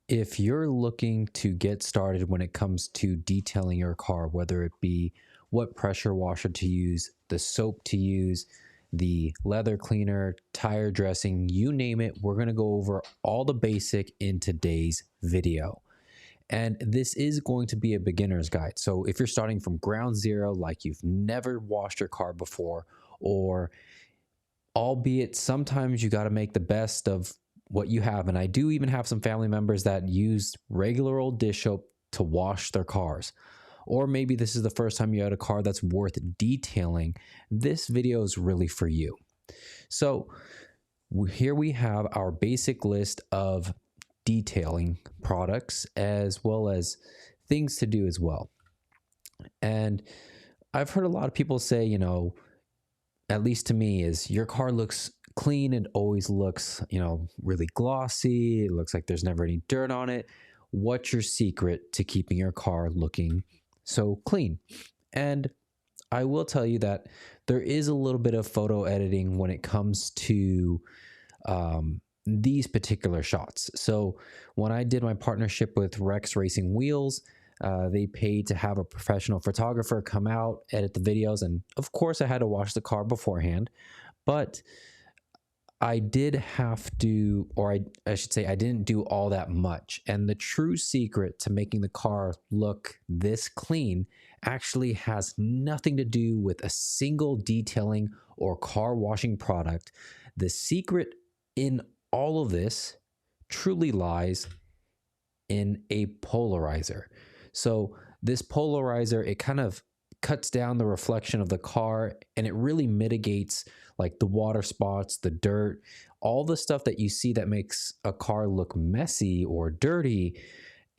If you're looking to get started when it comes to detailing your car, whether it be what pressure washer to use, the soap to use, the leather cleaner, tire dressing, you name it, we're going to go over all the basic in today's video. And this is going to be a beginner's guide. So if you're starting from ground zero, like you've never washed your car before, or albeit sometimes you got to make the best of what you have. And I do even have some family members that use regular old dish soap to wash their cars. Or maybe this is the first time you had a car that's worth detailing. This video is really for you. So here we have our basic list of detailing products as well as things to do as well. And I've heard a lot of people say, at least to me, is your car looks clean. It always looks, really glossy. It looks like there's never any dirt on it. What's your secret to keeping your car looking so clean? And I will tell you that there is a little bit of photo editing when it comes to these particular shots. So when I did my partnership with Rex Racing Wheels, they paid to have a professional photographer come out, edit the videos, and of course I had to wash the car beforehand, but I did have to, or I should say I didn't do all that much. And the true secret to making the car look this clean actually has nothing to do with a single detailing or car washing product. The secret in all of this truly lies in a polarizer. So this polarizer, it kind of cuts down the reflection of the car, and it really mitigates like the water spots, the dirt, all the stuff that you see that makes a car look messy or dirty.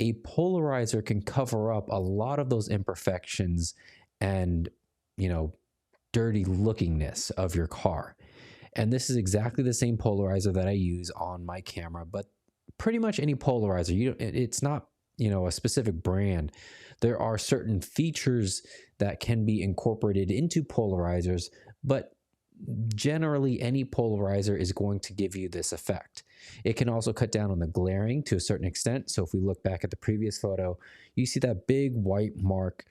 A polarizer can cover up a lot of those imperfections and, dirty lookingness of your car. And this is exactly the same polarizer that I use on my camera, but pretty much any polarizer, it's not, a specific brand. There are certain features that can be incorporated into polarizers, but generally any polarizer is going to give you this effect. It can also cut down on the glaring to a certain extent. So if we look back at the previous photo, you see that big white mark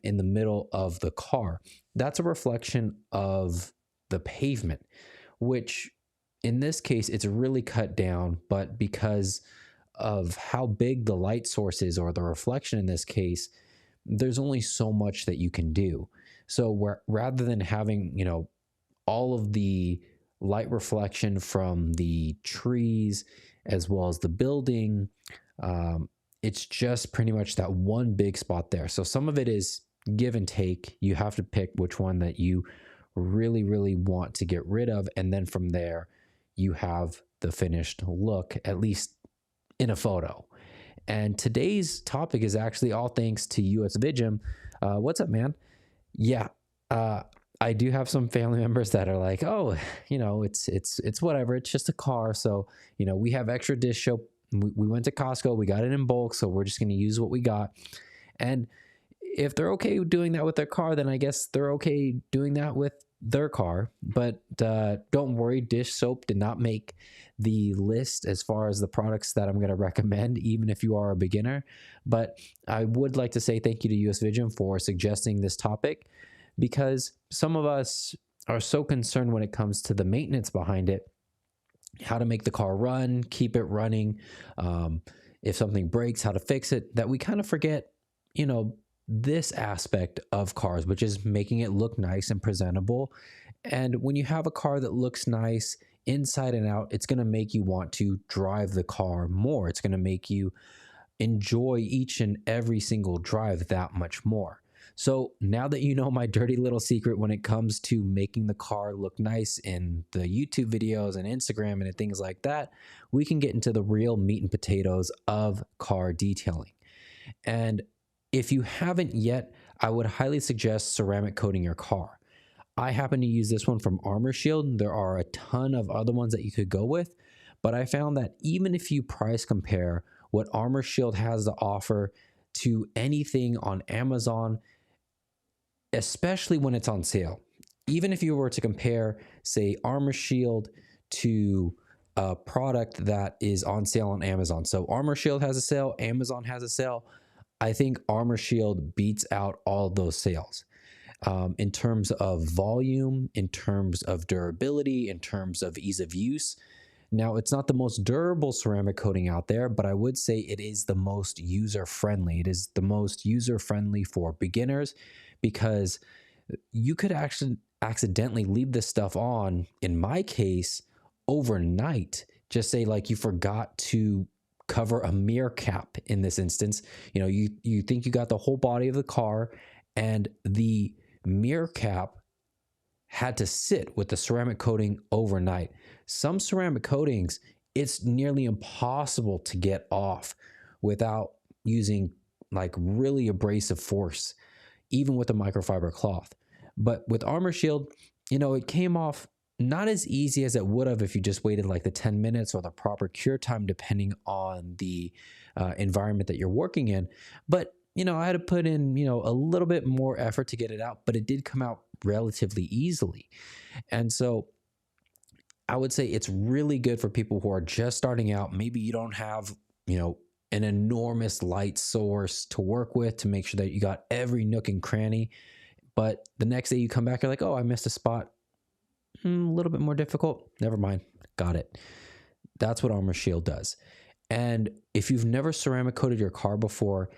in the middle of the car. That's a reflection of the pavement, which in this case, it's really cut down, but because of how big the light source is, or the reflection in this case, there's only so much that you can do. So rather than having, all of the light reflection from the trees as well as the building, it's just pretty much that one big spot there. So some of it is give and take. You have to pick which one that you really, really want to get rid of. And then from there, you have the finished look, at least in a photo. And today's topic is actually all thanks to US Vidgem. What's up, man? Yeah, I do have some family members that are like, oh, it's whatever. It's just a car. So, we have extra dish soap. We went to Costco. We got it in bulk. So we're just going to use what we got. And if they're okay doing that with their car, then I guess they're okay doing that with their car. But don't worry, dish soap did not make the list as far as the products that I'm going to recommend, even if you are a beginner. But I would like to say thank you to US Vidgem for suggesting this topic, because some of us are so concerned when it comes to the maintenance behind it, how to make the car run, keep it running, if something breaks, how to fix it, that we kind of forget, this aspect of cars, which is making it look nice and presentable. And when you have a car that looks nice inside and out, it's going to make you want to drive the car more. It's going to make you enjoy each and every single drive that much more. So now that you know my dirty little secret when it comes to making the car look nice in the YouTube videos and Instagram and things like that, we can get into the real meat and potatoes of car detailing. And if you haven't yet, I would highly suggest ceramic coating your car. I happen to use this one from Armor Shield. There are a ton of other ones that you could go with, but I found that even if you price compare what Armor Shield has to offer to anything on Amazon, especially when it's on sale, even if you were to compare, say, Armor Shield to a product that is on sale on Amazon. So Armor Shield has a sale, Amazon has a sale. I think Armor Shield beats out all of those sales in terms of volume, in terms of durability, in terms of ease of use. Now, it's not the most durable ceramic coating out there, but I would say it is the most user friendly. It is the most user friendly for beginners because you could actually accidentally leave this stuff on, in my case, overnight. Just say like you forgot to cover a mirror cap in this instance. You know, you think you got the whole body of the car and the mirror cap had to sit with the ceramic coating overnight. Some ceramic coatings, it's nearly impossible to get off without using like really abrasive force, even with a microfiber cloth. But with Armor Shield, you know, it came off not as easy as it would have if you just waited like the 10 minutes or the proper cure time, depending on the environment that you're working in. But, you know, I had to put in, you know, a little bit more effort to get it out, but it did come out relatively easily. And so I would say it's really good for people who are just starting out. Maybe you don't have, you know, an enormous light source to work with to make sure that you got every nook and cranny. But the next day you come back, you're like, oh, I missed a spot. A little bit more difficult. Never mind. Got it. That's what Armor Shield does. And if you've never ceramic coated your car before,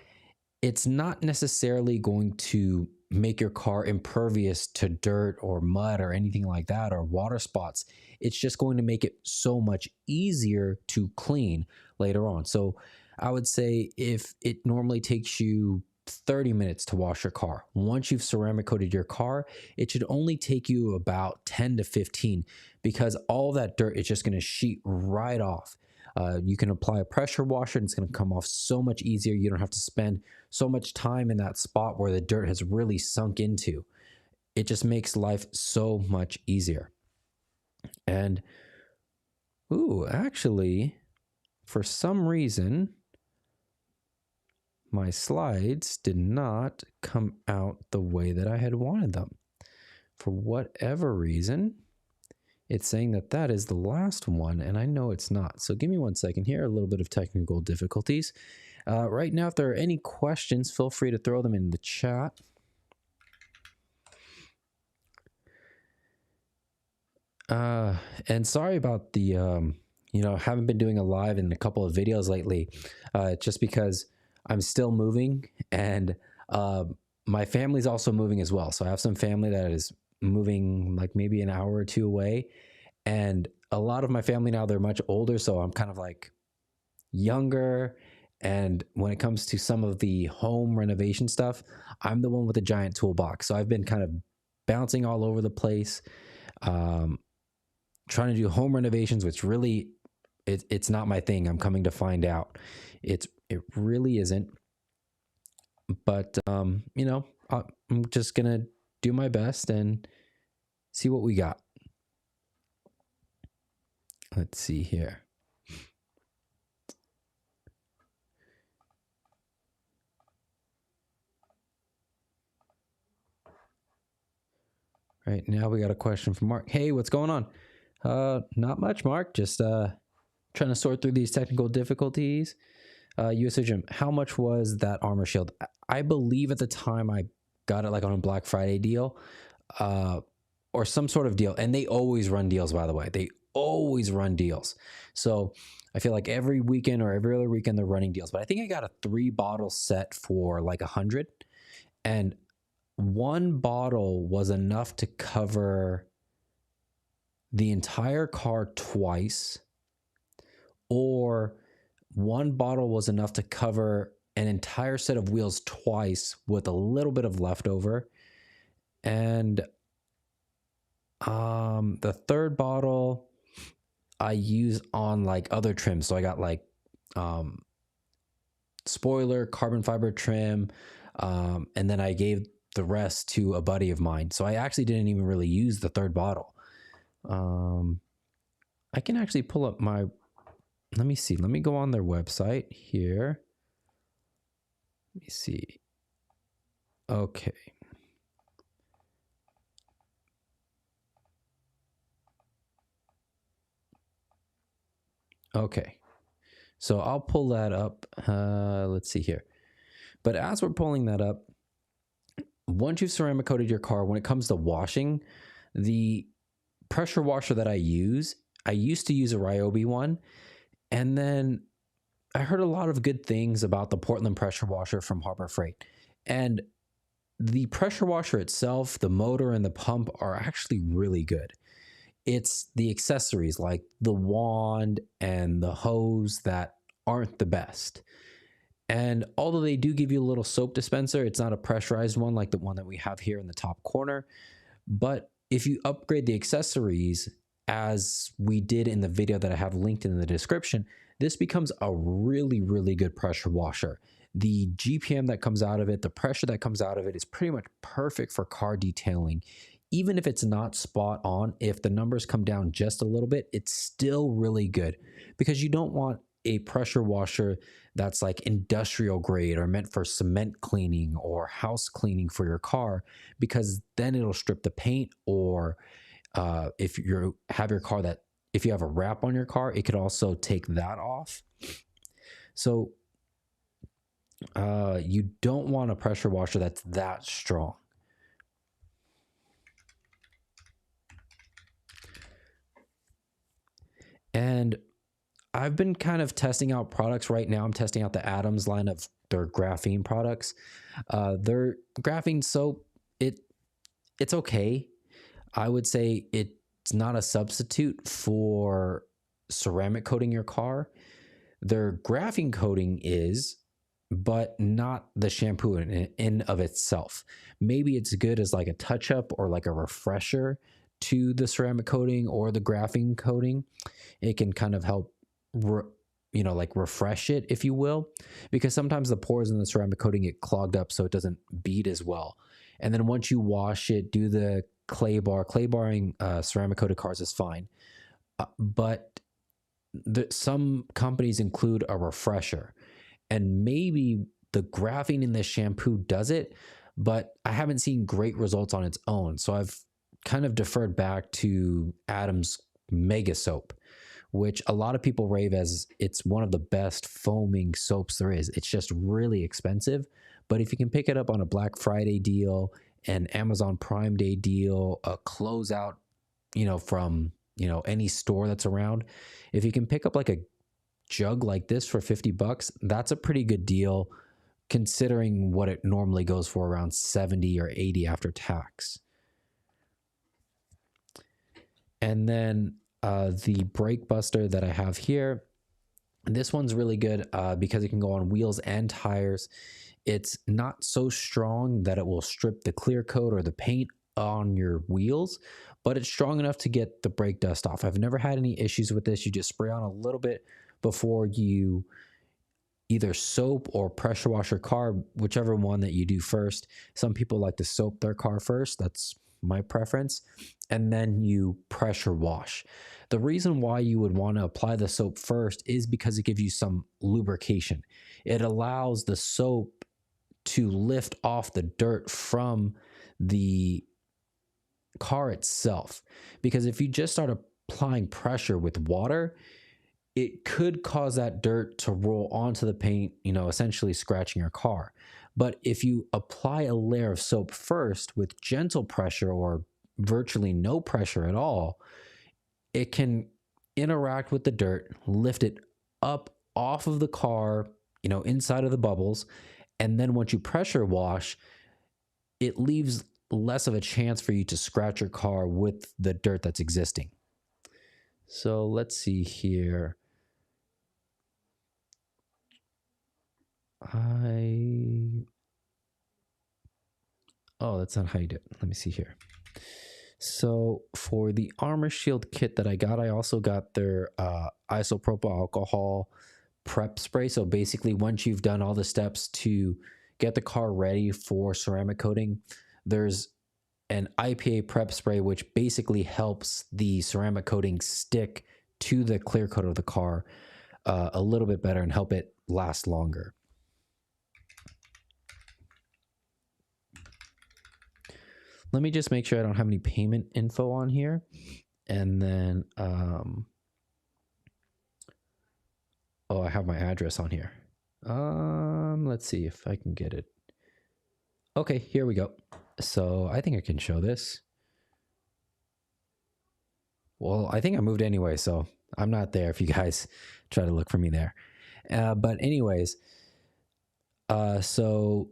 it's not necessarily going to make your car impervious to dirt or mud or anything like that or water spots. It's just going to make it so much easier to clean later on. So I would say if it normally takes you 30 minutes to wash your car, once you've ceramic coated your car, it should only take you about 10 to 15 because all that dirt is just going to sheet right off. You can apply a pressure washer and it's going to come off so much easier. You don't have to spend so much time in that spot where the dirt has really sunk into. It just makes life so much easier. And, ooh, actually, for some reason, my slides did not come out the way that I had wanted them. For whatever reason, it's saying that that is the last one, and I know it's not. So give me 1 second here, a little bit of technical difficulties. Right now, if there are any questions, feel free to throw them in the chat. And sorry about the, you know, haven't been doing a live in a couple of videos lately, just because I'm still moving and my family's also moving as well. So I have some family that is moving like maybe an hour or two away. And a lot of my family now, they're much older. So I'm kind of like younger. And when it comes to some of the home renovation stuff, I'm the one with the giant toolbox. So I've been kind of bouncing all over the place, trying to do home renovations, which really, it's not my thing. I'm coming to find out. It really isn't. But, you know, I'm just going to do my best and see what we got. Let's see here. Right now we got a question from Mark. Hey, what's going on? Not much, Mark. Just trying to sort through these technical difficulties. USA Gym, how much was that Armor Shield? I believe at the time I got it like on a Black Friday deal, or some sort of deal. And they always run deals, by the way. They always run deals. So I feel like every weekend or every other weekend they're running deals. But I think I got a 3-bottle set for like $100, and 1 bottle was enough to cover the entire car twice, or 1 bottle was enough to cover an entire set of wheels twice with a little bit of leftover. And the 3rd bottle I use on like other trims. So I got like spoiler, carbon fiber trim, and then I gave the rest to a buddy of mine. So I actually didn't even really use the 3rd bottle. I can actually pull up my, let me see. Let me go on their website here. Let me see. Okay. Okay, so I'll pull that up. Let's see here. But as we're pulling that up, once you've ceramic coated your car, when it comes to washing, the pressure washer that I used to use a Ryobi one, and then I heard a lot of good things about the Portland pressure washer from Harbor Freight. And the pressure washer itself, the motor and the pump are actually really good. It's the accessories like the wand and the hose that aren't the best. And although they do give you a little soap dispenser, it's not a pressurized one like the one that we have here in the top corner. But if you upgrade the accessories, as we did in the video that I have linked in the description, this becomes a really, really good pressure washer. The GPM that comes out of it, the pressure that comes out of it is pretty much perfect for car detailing. Even if it's not spot on, if the numbers come down just a little bit, it's still really good, because you don't want a pressure washer that's like industrial grade or meant for cement cleaning or house cleaning for your car, because then it'll strip the paint. Or if you have your car that, if you have a wrap on your car, it could also take that off. So you don't want a pressure washer that's that strong. And I've been kind of testing out products right now. I'm testing out the Adams line of their graphene products. Their graphene soap, it's okay. I would say it's not a substitute for ceramic coating your car. Their graphene coating is, but not the shampoo in of itself. Maybe it's good as like a touch up or like a refresher to the ceramic coating or the graphene coating. It can kind of help, like refresh it, if you will, because sometimes the pores in the ceramic coating get clogged up so it doesn't bead as well. And then once you wash it, do the clay barring ceramic coated cars is fine. But some companies include a refresher, and maybe the graphene in this shampoo does it, but I haven't seen great results on its own. So I've kind of deferred back to Adams Mega Soap, which a lot of people rave as it's one of the best foaming soaps there is. It's just really expensive, but if you can pick it up on a Black Friday deal, an Amazon Prime Day deal, a closeout, from any store that's around, if you can pick up like a jug like this for $50, that's a pretty good deal considering what it normally goes for, around 70 or 80 after tax. And then the brake buster that I have here, this one's really good because it can go on wheels and tires. It's not so strong that it will strip the clear coat or the paint on your wheels, but it's strong enough to get the brake dust off. I've never had any issues with this. You just spray on a little bit before you either soap or pressure wash your car, whichever one that you do first. Some people like to soap their car first. That's my preference. And then you pressure wash. The reason why you would want to apply the soap first is because it gives you some lubrication. It allows the soap to lift off the dirt from the car itself. Because if you just start applying pressure with water, it could cause that dirt to roll onto the paint, essentially scratching your car. But if you apply a layer of soap first with gentle pressure or virtually no pressure at all, it can interact with the dirt, lift it up off of the car, inside of the bubbles. And then once you pressure wash, it leaves less of a chance for you to scratch your car with the dirt that's existing. So let's see here. Oh, that's not how you do it. Let me see here. So for the Armor Shield kit that I got, I also got their isopropyl alcohol prep spray. So basically, once you've done all the steps to get the car ready for ceramic coating, there's an IPA prep spray, which basically helps the ceramic coating stick to the clear coat of the car a little bit better and help it last longer. Let me just make sure I don't have any payment info on here. And then Oh, I have my address on here. Let's see if I can get it. Okay, here we go. So I think I can show this. Well, I think I moved anyway, so I'm not there if you guys try to look for me there. But anyways, so,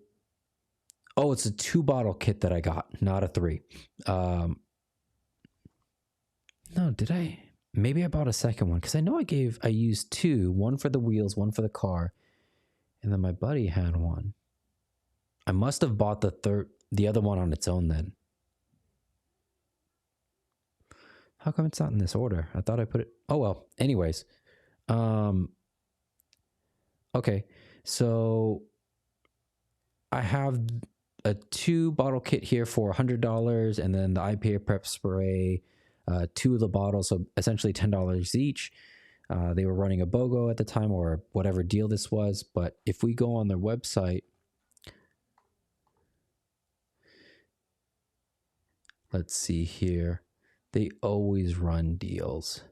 oh, it's a 2-bottle kit that I got, not a 3. No, did I? Maybe I bought a second one because I know I used 2, one for the wheels, one for the car, and then my buddy had one. I must have bought the other one on its own then. How come it's not in this order? I thought I put it. Oh well. Anyways, okay, so I have a 2-bottle kit here for $100, and then the IPA prep spray, 2 of the bottles, so essentially $10 each. They were running a BOGO at the time, or whatever deal this was. But if we go on their website, let's see here. They always run deals.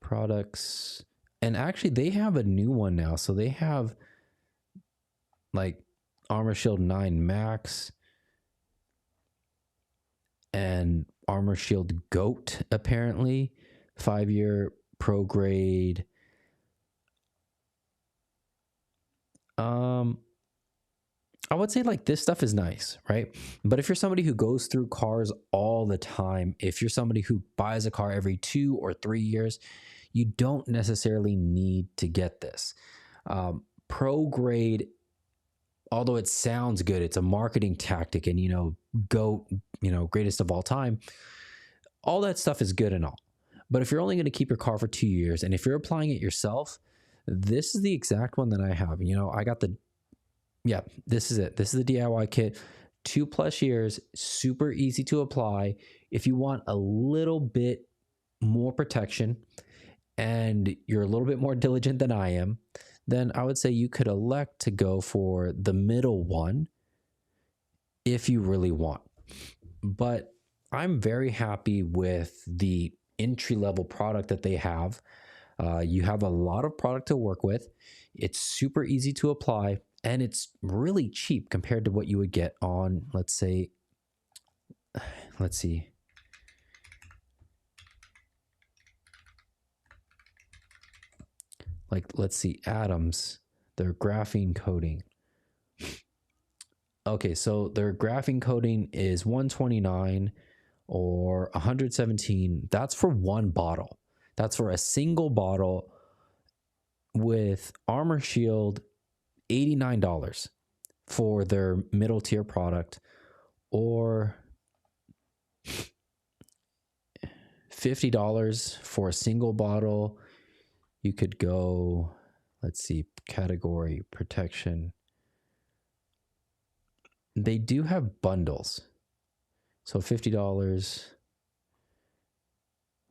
Products. And actually, they have a new one now. So they have like Armor Shield 9 Max and Armor Shield GOAT, apparently. 5-year pro grade. I would say like this stuff is nice, right? But if you're somebody who goes through cars all the time, if you're somebody who buys a car every 2 or 3 years, you don't necessarily need to get this. Pro grade, although it sounds good, it's a marketing tactic, and GOAT, greatest of all time. All that stuff is good and all. But if you're only going to keep your car for 2 years, and if you're applying it yourself, this is the exact one that I have. I got this is it. This is the DIY kit. 2+ years, super easy to apply. If you want a little bit more protection and you're a little bit more diligent than I am, then I would say you could elect to go for the middle one if you really want. But I'm very happy with the entry-level product that they have. You have a lot of product to work with. It's super easy to apply, and it's really cheap compared to what you would get on, let's see. Let's see, Adams, their graphene coating. Okay, so their graphene coating is $129 or $117. That's for 1 bottle. That's for a single bottle with Armor Shield, $89 for their middle tier product, or $50 for a single bottle. You could go, let's see, category protection. They do have bundles. So $50.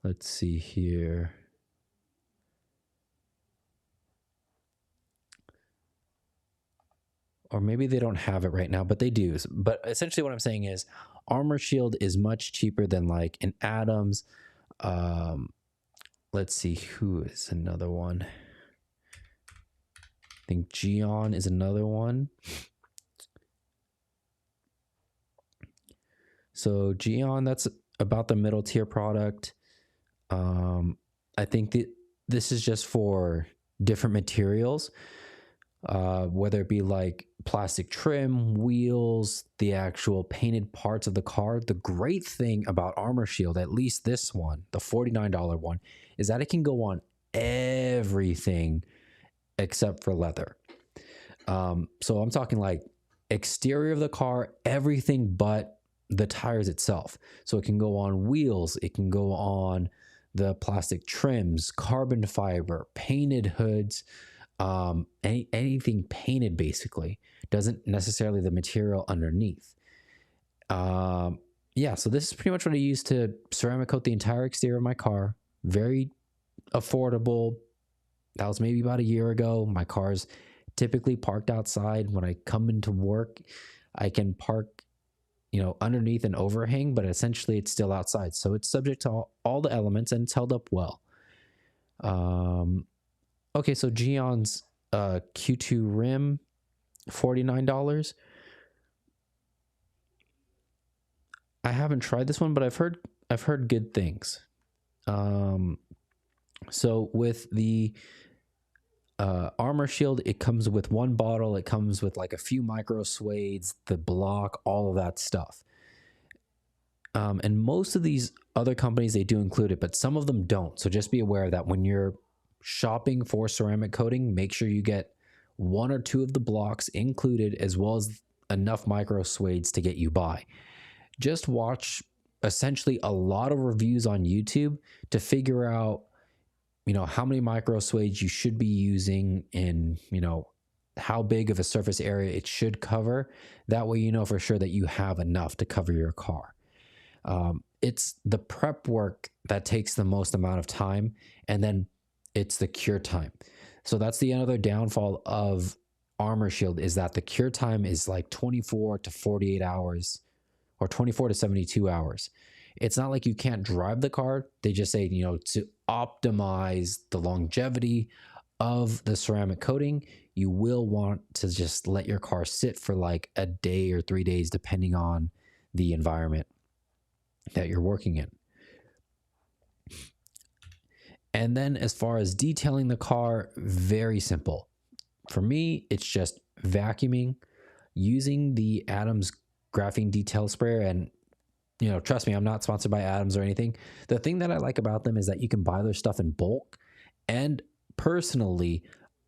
Let's see here. Or maybe they don't have it right now, but they do. But essentially what I'm saying is Armor Shield is much cheaper than like an Adams. Let's see, who is another one? I think Geon is another one. So Geon, that's about the middle tier product. I think that this is just for different materials, whether it be like plastic trim, wheels, the actual painted parts of the car. The great thing about Armor Shield, at least this one, the $49 one, is that it can go on everything except for leather. So I'm talking like exterior of the car, everything but the tires itself. So it can go on wheels, it can go on the plastic trims, carbon fiber, painted hoods, anything painted basically. Doesn't necessarily the material underneath. Yeah, so this is pretty much what I use to ceramic coat the entire exterior of my car. Very affordable. That was maybe about a year ago. My car's typically parked outside. When I come into work, I can park, underneath an overhang, but essentially it's still outside. So it's subject to all the elements, and it's held up well. Okay, so Geon's Q2 rim, $49. I haven't tried this one, but I've heard good things. So with the Armor Shield, it comes with one bottle. It comes with like a few micro suedes, the block, all of that stuff. And most of these other companies, they do include it, but some of them don't. So just be aware that when you're shopping for ceramic coating, make sure you get one or two of the blocks included, as well as enough micro suedes to get you by. Just watch essentially a lot of reviews on YouTube to figure out, how many micro suedes you should be using in, how big of a surface area it should cover. That way, you know for sure that you have enough to cover your car. It's the prep work that takes the most amount of time, and then it's the cure time. So that's the other downfall of Armor Shield, is that the cure time is like 24 to 48 hours or 24 to 72 hours. It's not like you can't drive the car. They just say, to optimize the longevity of the ceramic coating, you will want to just let your car sit for like a day or 3 days, depending on the environment that you're working in. And then as far as detailing the car, very simple. For me, it's just vacuuming, using the Adams graphene detail sprayer. And, trust me, I'm not sponsored by Adams or anything. The thing that I like about them is that you can buy their stuff in bulk. And personally,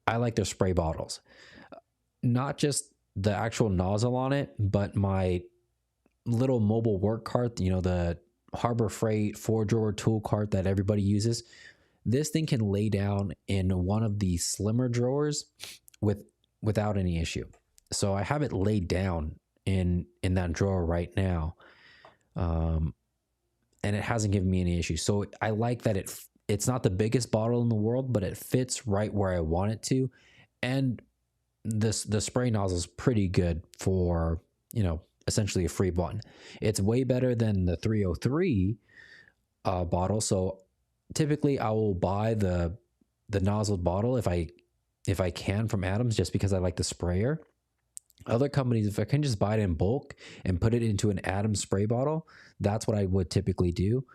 I like their spray bottles. Not just the actual nozzle on it, but my little mobile work cart, the Harbor Freight 4-drawer tool cart that everybody uses. This thing can lay down in one of the slimmer drawers without any issue. So I have it laid down in that drawer right now, and it hasn't given me any issues. So I like that it's not the biggest bottle in the world, but it fits right where I want it to, and the spray nozzle is pretty good for essentially a free one. It's way better than the 303 bottle. So typically I will buy the nozzled bottle if I can from Adams, just because I like the sprayer. Other companies, if I can just buy it in bulk and put it into an Adams spray bottle, that's what I would typically do.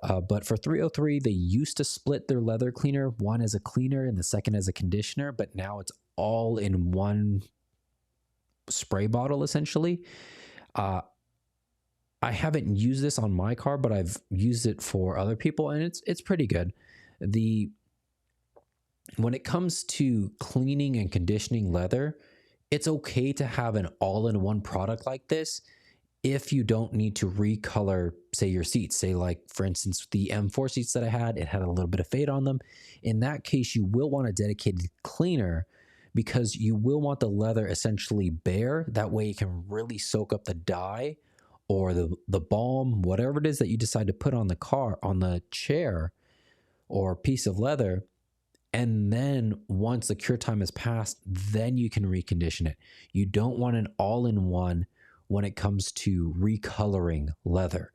But for 303, they used to split their leather cleaner, one as a cleaner and the second as a conditioner, but now it's all in one spray bottle essentially. I haven't used this on my car, but I've used it for other people, and it's pretty good. When it comes to cleaning and conditioning leather, it's okay to have an all-in-one product like this if you don't need to recolor, say, your seats. Say, like, for instance, the M4 seats that I had, it had a little bit of fade on them. In that case, you will want a dedicated cleaner, because you will want the leather essentially bare. That way it can really soak up the dye or the balm, whatever it is that you decide to put on the car, on the chair or piece of leather. And then once the cure time has passed, then you can recondition it. You don't want an all-in-one when it comes to recoloring leather.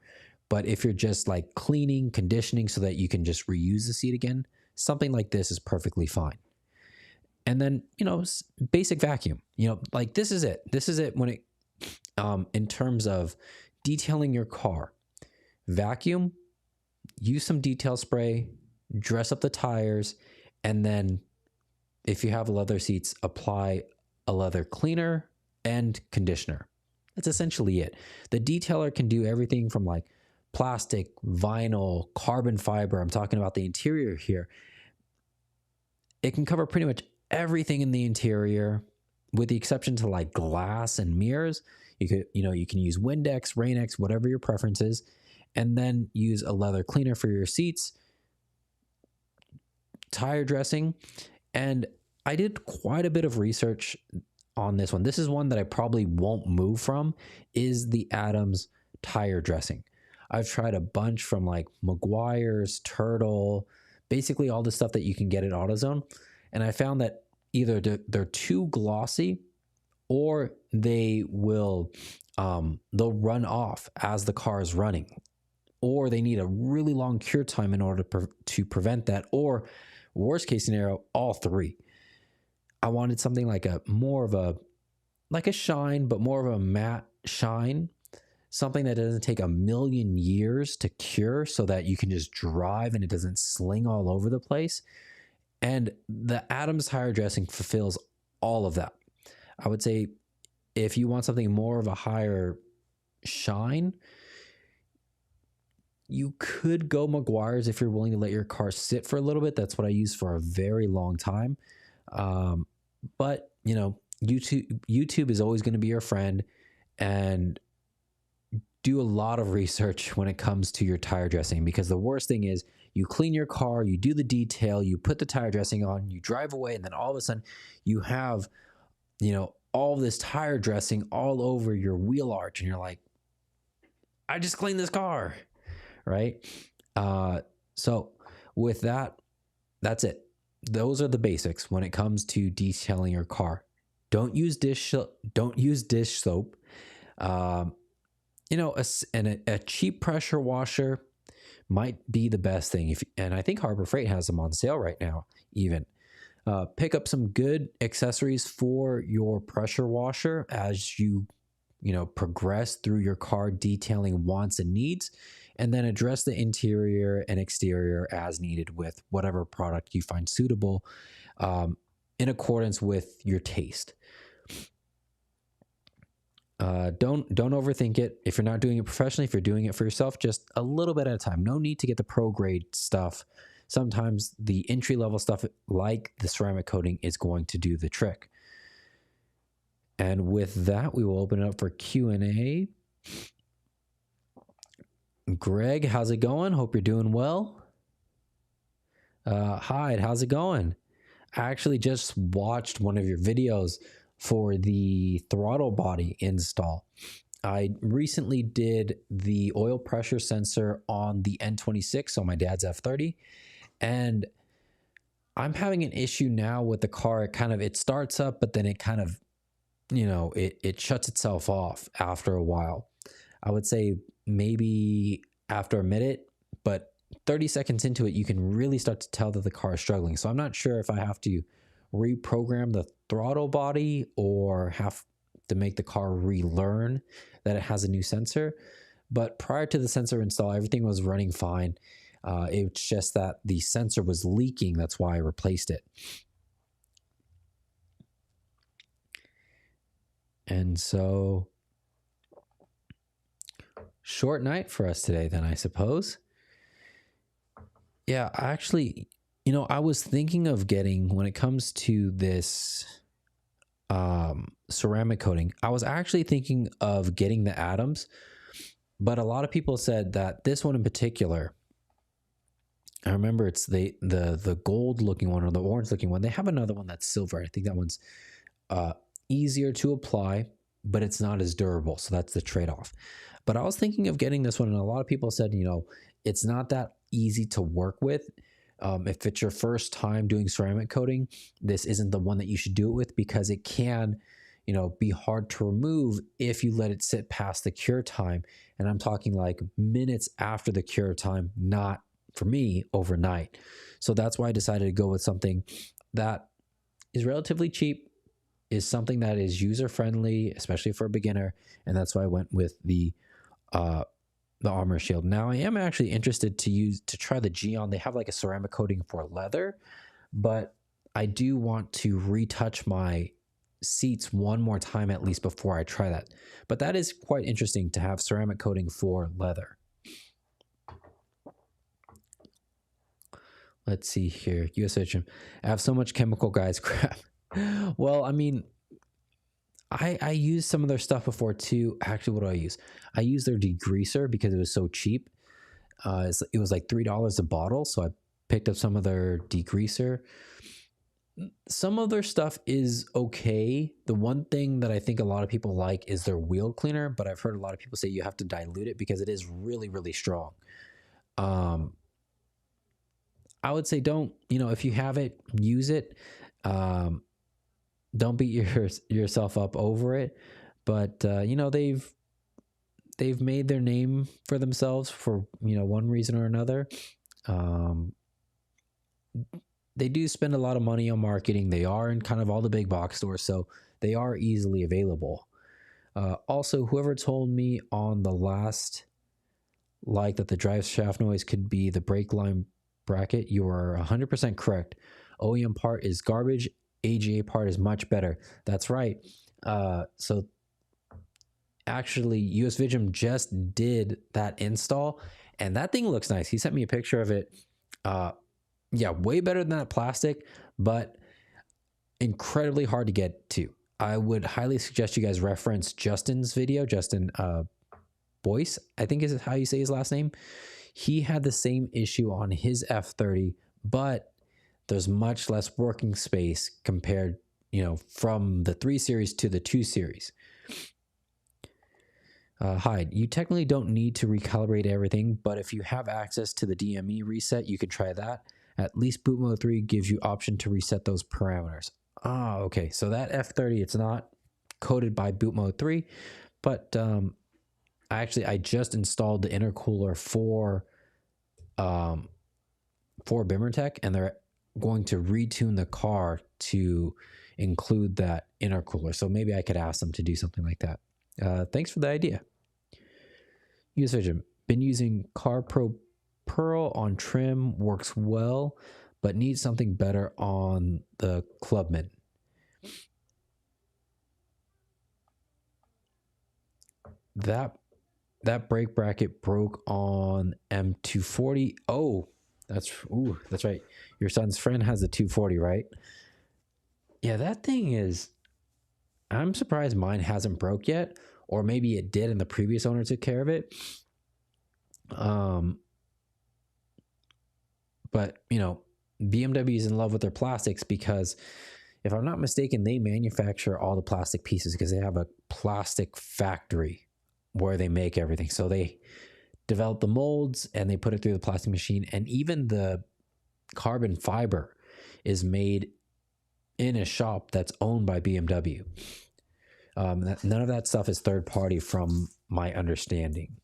But if you're just like cleaning, conditioning so that you can just reuse the seat again, something like this is perfectly fine. And then, basic vacuum, like this is it. This is it when it, in terms of detailing your car. Vacuum, use some detail spray, dress up the tires, and then if you have leather seats, apply a leather cleaner and conditioner. That's essentially it. The detailer can do everything from like plastic, vinyl, carbon fiber. I'm talking about the interior here. It can cover pretty much everything in the interior, with the exception to like glass and mirrors. You can use Windex, Rain-X, whatever your preference is, and then use a leather cleaner for your seats, tire dressing. And I did quite a bit of research on this one. This is one that I probably won't move from, is the Adams tire dressing. I've tried a bunch from like Meguiar's, Turtle, basically all the stuff that you can get at AutoZone. And I found that either they're too glossy, or they will they'll run off as the car is running, or they need a really long cure time in order to prevent that. Or Worst case scenario, all three. I wanted something like a more of a like a shine, but more of a matte shine, something that doesn't take a million years to cure so that you can just drive and it doesn't sling all over the place. And the Adams tire dressing fulfills all of that. I would say if you want something more of a higher shine, you could go Meguiar's if you're willing to let your car sit for a little bit. That's what I used for a very long time. But you know, YouTube is always going to be your friend, and do a lot of research when it comes to your tire dressing, because the worst thing is you clean your car, you do the detail, you put the tire dressing on, you drive away, and then all of a sudden you have, you know, all this tire dressing all over your wheel arch, and you're like, I just cleaned this car, right? So with that, that's it. Those are the basics when it comes to detailing your car. Don't use dish soap. You know, a cheap pressure washer might be the best thing. And I think Harbor Freight has them on sale right now. Even pick up some good accessories for your pressure washer as you progress through your car detailing wants and needs, and then address the interior and exterior as needed with whatever product you find suitable, in accordance with your taste. Don't overthink it. If you're not doing it professionally, if you're doing it for yourself, just a little bit at a time. No need to get the pro grade stuff. Sometimes the entry level stuff like the ceramic coating is going to do the trick. And with that, we will open it up for Q&A. Greg, how's it going? Hope you're doing well. Hyde, how's it going? I actually just watched one of your videos for the throttle body install. I recently did the oil pressure sensor on the N26, so my dad's F30, and I'm having an issue now with the car. It starts up, but then it kind of, it shuts itself off after a while. I would say maybe after a minute, but 30 seconds into it, you can really start to tell that the car is struggling. So I'm not sure if I have to reprogram the throttle body or have to make the car relearn that it has a new sensor. But prior to the sensor install, everything was running fine. It's just that the sensor was leaking. That's why I replaced it. And so, short night for us today then, I suppose. Yeah, actually, I was thinking of getting, when it comes to this ceramic coating, I was actually thinking of getting the Adams, but a lot of people said that this one in particular, I remember it's the gold looking one or the orange looking one. They have another one that's silver. I think that one's easier to apply, but it's not as durable. So that's the trade-off. But I was thinking of getting this one, and a lot of people said, it's not that easy to work with. If it's your first time doing ceramic coating, this isn't the one that you should do it with, because it can, be hard to remove if you let it sit past the cure time. And I'm talking like minutes after the cure time, not, for me, overnight. So that's why I decided to go with something that is relatively cheap, is something that is user-friendly, especially for a beginner. And that's why I went with the Armor Shield. Now I am actually interested to try the Geon. They have like a ceramic coating for leather, but I do want to retouch my seats one more time at least before I try that. But that is quite interesting to have ceramic coating for leather. Let's see here. USHM. I have so much chemical guys crap. Well, I mean, I used some of their stuff before too. Actually, what do I use? I used their degreaser because it was so cheap. It was like $3 a bottle, so I picked up some of their degreaser. Some of their stuff is okay. The one thing that I think a lot of people like is their wheel cleaner, but I've heard a lot of people say you have to dilute it because it is really, really strong. I would say don't, if you have it, use it. Don't beat yourself up over it, but they've made their name for themselves for one reason or another. they do spend a lot of money on marketing. They are in kind of all the big box stores, so they are easily available. Also, whoever told me on the last that the drive shaft noise could be the brake line bracket, you are 100% correct. OEM part is garbage. AGA part is much better. That's right. So actually, US Vigim just did that install, and that thing looks nice. He sent me a picture of it. Yeah, way better than that plastic, but incredibly hard to get to. I would highly suggest you guys reference Justin's video. Justin Boyce, I think is how you say his last name. He had the same issue on his F30, but there's much less working space compared, from the 3 Series to the 2 Series. Hyde, you technically don't need to recalibrate everything, but if you have access to the DME reset, you can try that. At least Boot Mode 3 gives you option to reset those parameters. Okay. So that F30, it's not coded by Boot Mode 3, but I just installed the intercooler for BimmerTech, and they're going to retune the car to include that intercooler. So maybe I could ask them to do something like that. Thanks for the idea. US Vigim, been using CarPro Pearl on trim, works well, but needs something better on the Clubman. That brake bracket broke on M240. Oh, that's right. Your son's friend has a 240, right? Yeah, that thing is, I'm surprised mine hasn't broke yet, or maybe it did and the previous owner took care of it. But BMW is in love with their plastics because, if I'm not mistaken, they manufacture all the plastic pieces because they have a plastic factory where they make everything. So they develop the molds and they put it through the plastic machine, and even the carbon fiber is made in a shop that's owned by BMW. None of that stuff is third party from my understanding.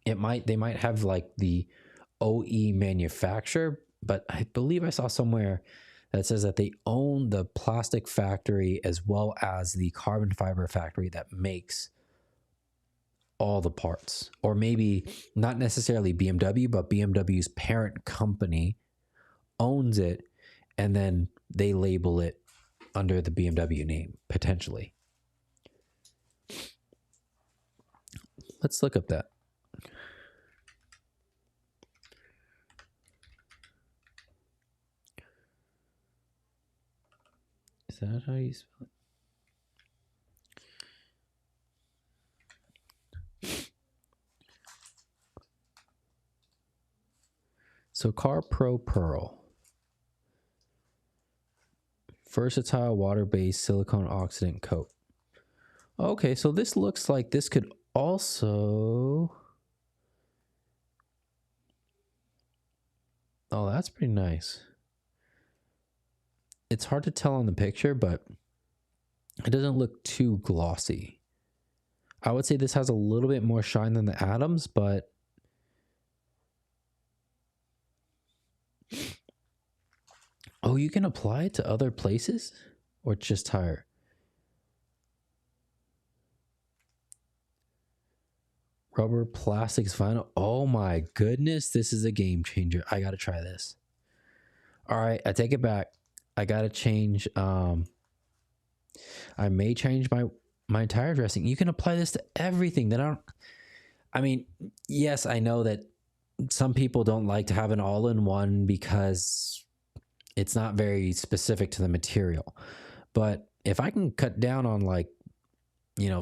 They might have like the OE manufacturer, but I believe I saw somewhere that says that they own the plastic factory as well as the carbon fiber factory that makes all the parts. Or maybe not necessarily BMW, but BMW's parent company owns it, and then they label it under the BMW name, potentially. Let's look up that. Is that how you spell it? So CarPro Pearl. Versatile water-based silicone oxidant coat. Okay, so this looks like this could also... Oh, that's pretty nice. It's hard to tell on the picture, but it doesn't look too glossy. I would say this has a little bit more shine than the Adams, but oh, you can apply it to other places or just tire? Rubber, plastics, vinyl. Oh my goodness, this is a game changer. I got to try this. All right, I take it back. I got to change. I may change my tire dressing. You can apply this to everything. I mean, yes, I know that some people don't like to have an all-in-one because it's not very specific to the material. But if I can cut down on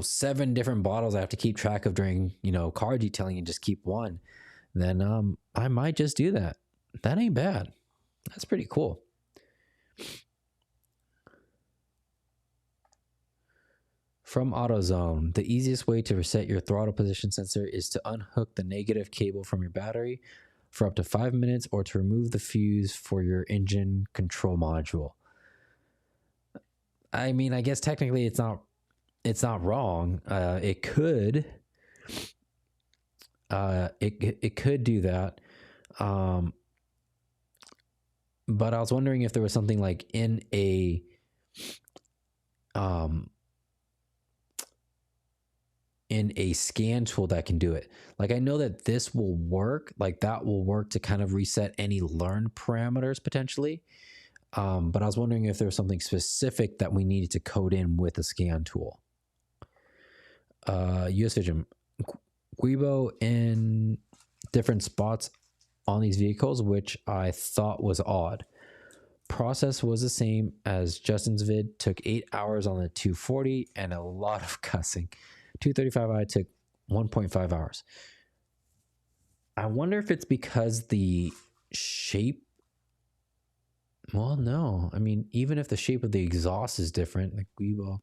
7 different bottles I have to keep track of during, car detailing and just keep one, then I might just do that. That ain't bad. That's pretty cool. From AutoZone, the easiest way to reset your throttle position sensor is to unhook the negative cable from your battery for up to 5 minutes, or to remove the fuse for your engine control module. I mean, I guess technically it's not wrong. It could do that. But I was wondering if there was something like in a scan tool that can do it. Like I know that this will work, like that will work to kind of reset any learned parameters potentially. But I was wondering if there was something specific that we needed to code in with a scan tool. US Vision, Guibo in different spots on these vehicles, which I thought was odd. Process was the same as Justin's vid, took 8 hours on the 240 and a lot of cussing. 235i took 1.5 hours. I wonder if it's because the shape. Well, no. I mean, even if the shape of the exhaust is different, like we will.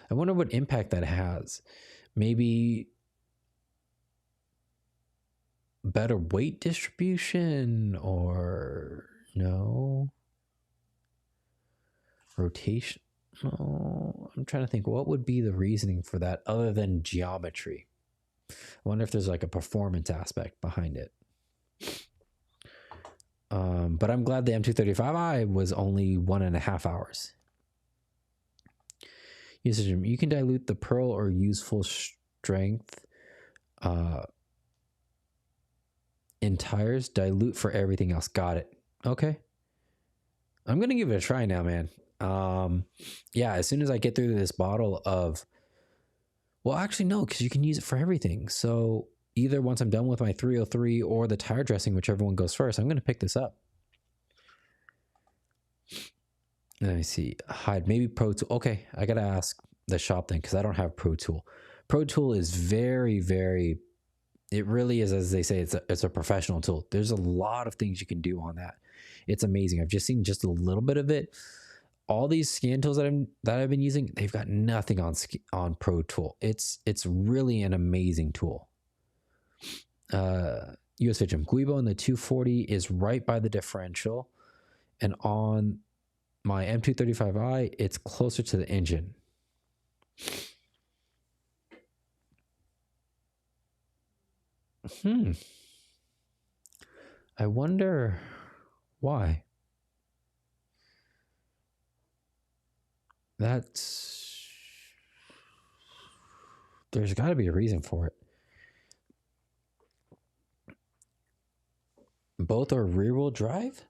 I wonder what impact that has. Maybe better weight distribution, or no rotation. Oh, I'm trying to think what would be the reasoning for that other than geometry. I wonder if there's like a performance aspect behind it. But I'm glad the M235i was only 1.5 hours. Usage, you can dilute the pearl or use full strength in tires. Dilute for everything else. Got it. Okay. I'm going to give it a try now, man. Yeah, as soon as I get through this bottle of... Well, actually, no, because you can use it for everything. So either once I'm done with my 303 or the tire dressing, whichever one goes first, I'm going to pick this up. Let me see. Hide. Maybe Pro Tool. Okay, I got to ask the shop then because I don't have Pro Tool. Pro Tool is very, very... It really is, as they say, it's a professional tool. There's a lot of things you can do on that. It's amazing. I've just seen just a little bit of it. All these scan tools that I've been using, they've got nothing on Pro Tool. It's really an amazing tool. US Vision, Guibo in the 240 is right by the differential, and on my M235i, it's closer to the engine. I wonder why. There's got to be a reason for it. Both are rear-wheel drive?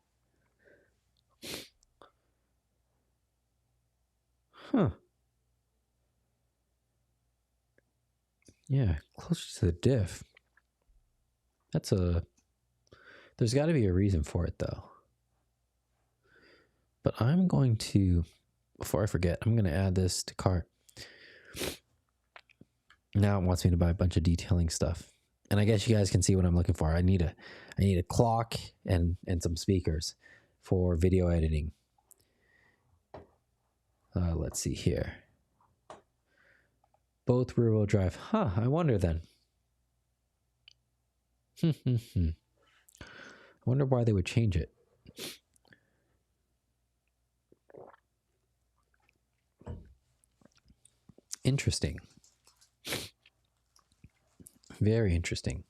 Huh. Yeah, closer to the diff. There's got to be a reason for it, though. But I'm going to, before I forget, I'm going to add this to cart. Now it wants me to buy a bunch of detailing stuff. And I guess you guys can see what I'm looking for. I need a clock and some speakers for video editing. Let's see here. Both rear-wheel drive. Huh, I wonder then. I wonder why they would change it. Interesting. Very interesting.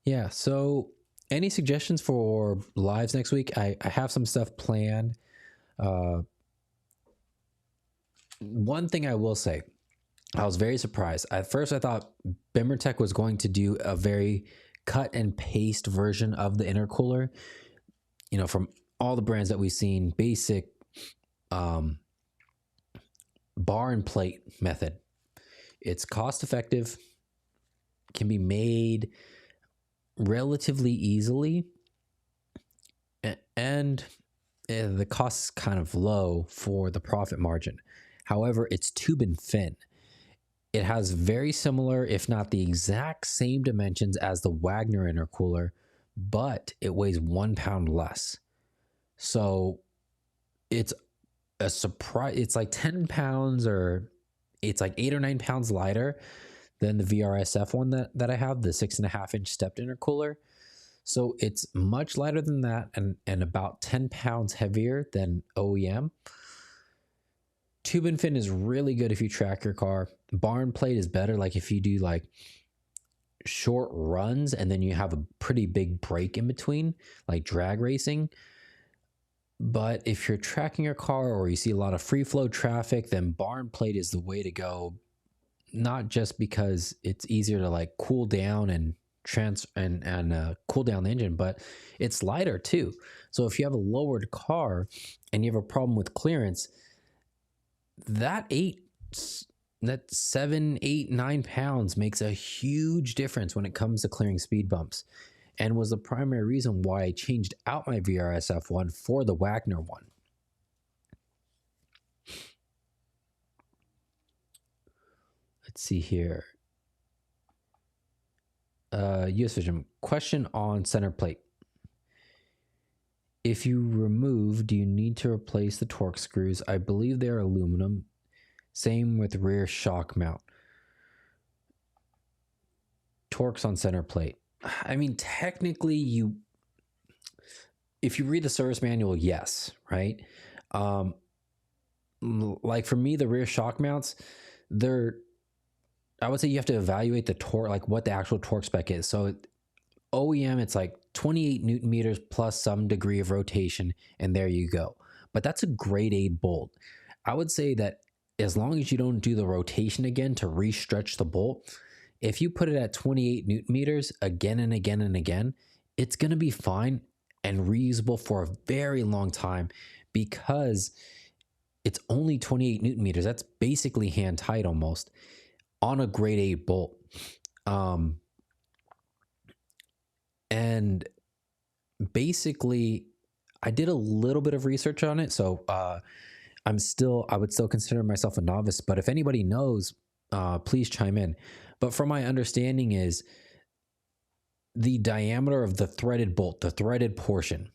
Yeah, so any suggestions for lives next week? I have some stuff planned. One thing I will say, I was very surprised. At first, I thought Bimmertech was going to do a very cut and paste version of the intercooler. You know, from all the brands that we've seen, basic bar and plate method. It's cost effective, can be made relatively easily, and the cost is kind of low for the profit margin. However, it's tube and fin. It has very similar, if not the exact same dimensions as the Wagner intercooler, but it weighs 1 pound less. So it's a surprise. It's like 10 pounds, or it's like 8 or 9 pounds lighter than the VRSF one that I have, the 6.5-inch stepped intercooler. So it's much lighter than that, and about 10 pounds heavier than OEM. Tube and fin is really good if you track your car. Bar and plate is better, like if you do like short runs and then you have a pretty big break in between, like drag racing. But if you're tracking your car or you see a lot of free flow traffic, then barn plate is the way to go. Not just because it's easier to like cool down and cool down the engine, but it's lighter too. So if you have a lowered car and you have a problem with clearance, that 7, 8, 9 pounds makes a huge difference when it comes to clearing speed bumps, and was the primary reason why I changed out my VRSF one for the Wagner one. Let's see here. US Vision, question on center plate. If you remove, do you need to replace the torque screws? I believe they're aluminum. Same with rear shock mount. Torques on center plate. I mean, technically, if you read the service manual, yes, right? Like for me, the rear shock mounts, I would say you have to evaluate the torque, like what the actual torque spec is. So OEM, it's like 28 Newton meters plus some degree of rotation, and there you go. But that's a grade 8 bolt. I would say that as long as you don't do the rotation again to re-stretch the bolt, if you put it at 28 Newton meters again and again and again, it's going to be fine and reusable for a very long time because it's only 28 Newton meters. That's basically hand tight almost on a grade 8 bolt. And basically I did a little bit of research on it. So I would still consider myself a novice, but if anybody knows, please chime in. But from my understanding is the diameter of the threaded bolt, the threaded portion,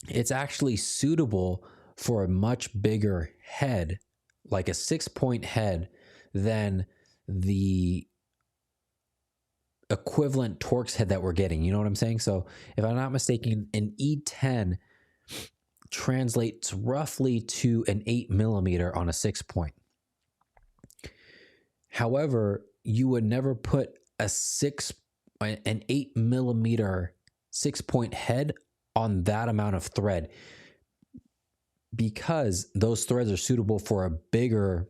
it's actually suitable for a much bigger head, like a 6-point head, than the equivalent Torx head that we're getting. You know what I'm saying? So if I'm not mistaken, an E10 translates roughly to an 8 millimeter on a 6-point. However, you would never put an 8 millimeter 6-point head on that amount of thread because those threads are suitable for a bigger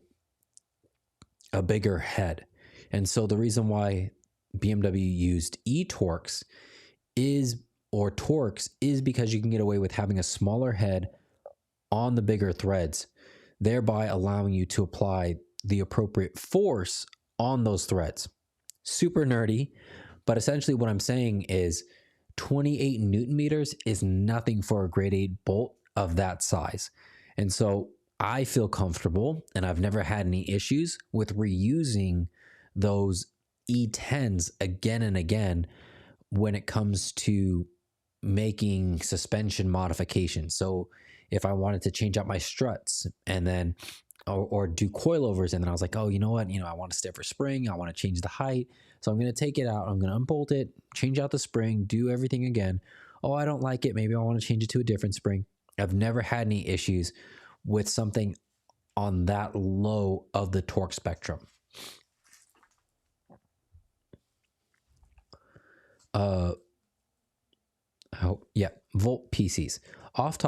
head. And so the reason why BMW used E-Torx or Torx is because you can get away with having a smaller head on the bigger threads, thereby allowing you to apply the appropriate force on those threads. Super nerdy, but essentially what I'm saying is 28 Newton meters is nothing for a grade 8 bolt of that size. And so I feel comfortable, and I've never had any issues with reusing those E10s again and again when it comes to making suspension modifications. So if I wanted to change out my struts and then or do coilovers, and then I was like, oh, you know what? I want a stiffer spring. I want to change the height. So I'm going to take it out. I'm going to unbolt it, change out the spring, do everything again. Oh, I don't like it. Maybe I want to change it to a different spring. I've never had any issues with something on that low of the torque spectrum. Volt PCs. Off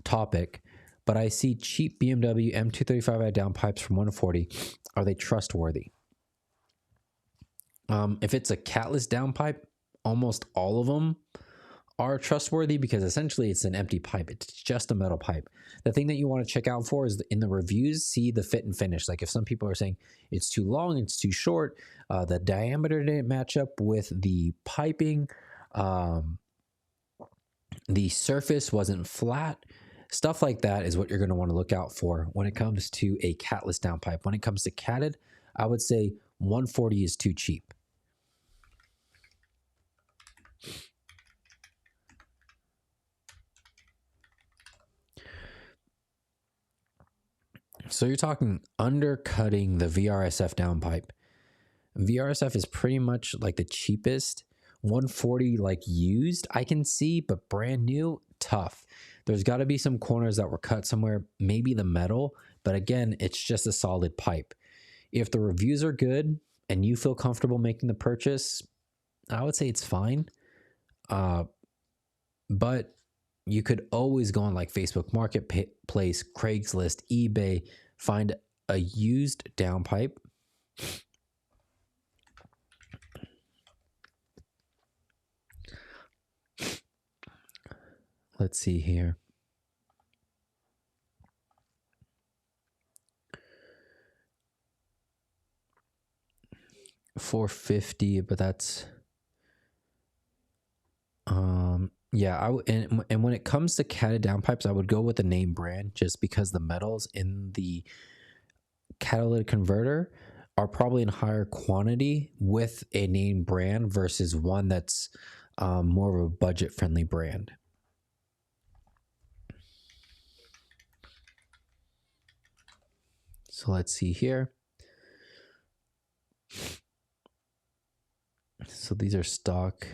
topic, but I see cheap BMW M235i downpipes from 140. Are they trustworthy? If it's a catless downpipe, almost all of them are trustworthy because essentially it's an empty pipe. It's just a metal pipe. The thing that you want to check out for is in the reviews, see the fit and finish. Like if some people are saying it's too long, it's too short, the diameter didn't match up with the piping, the surface wasn't flat, stuff like that is what you're going to want to look out for when it comes to a catless downpipe. When it comes to catted, I would say 140 is too cheap. So you're talking undercutting the VRSF downpipe. VRSF is pretty much like the cheapest. 140 like used, I can see, but brand new, tough. There's got to be some corners that were cut somewhere, maybe the metal, but again, it's just a solid pipe. If the reviews are good, and you feel comfortable making the purchase, I would say it's fine. But you could always go on like Facebook Marketplace, Craigslist, eBay, find a used downpipe. Let's see here. $450, but that's yeah. And when it comes to catted downpipes, I would go with the name brand just because the metals in the catalytic converter are probably in higher quantity with a name brand versus one that's more of a budget friendly brand. So let's see here. So these are stock.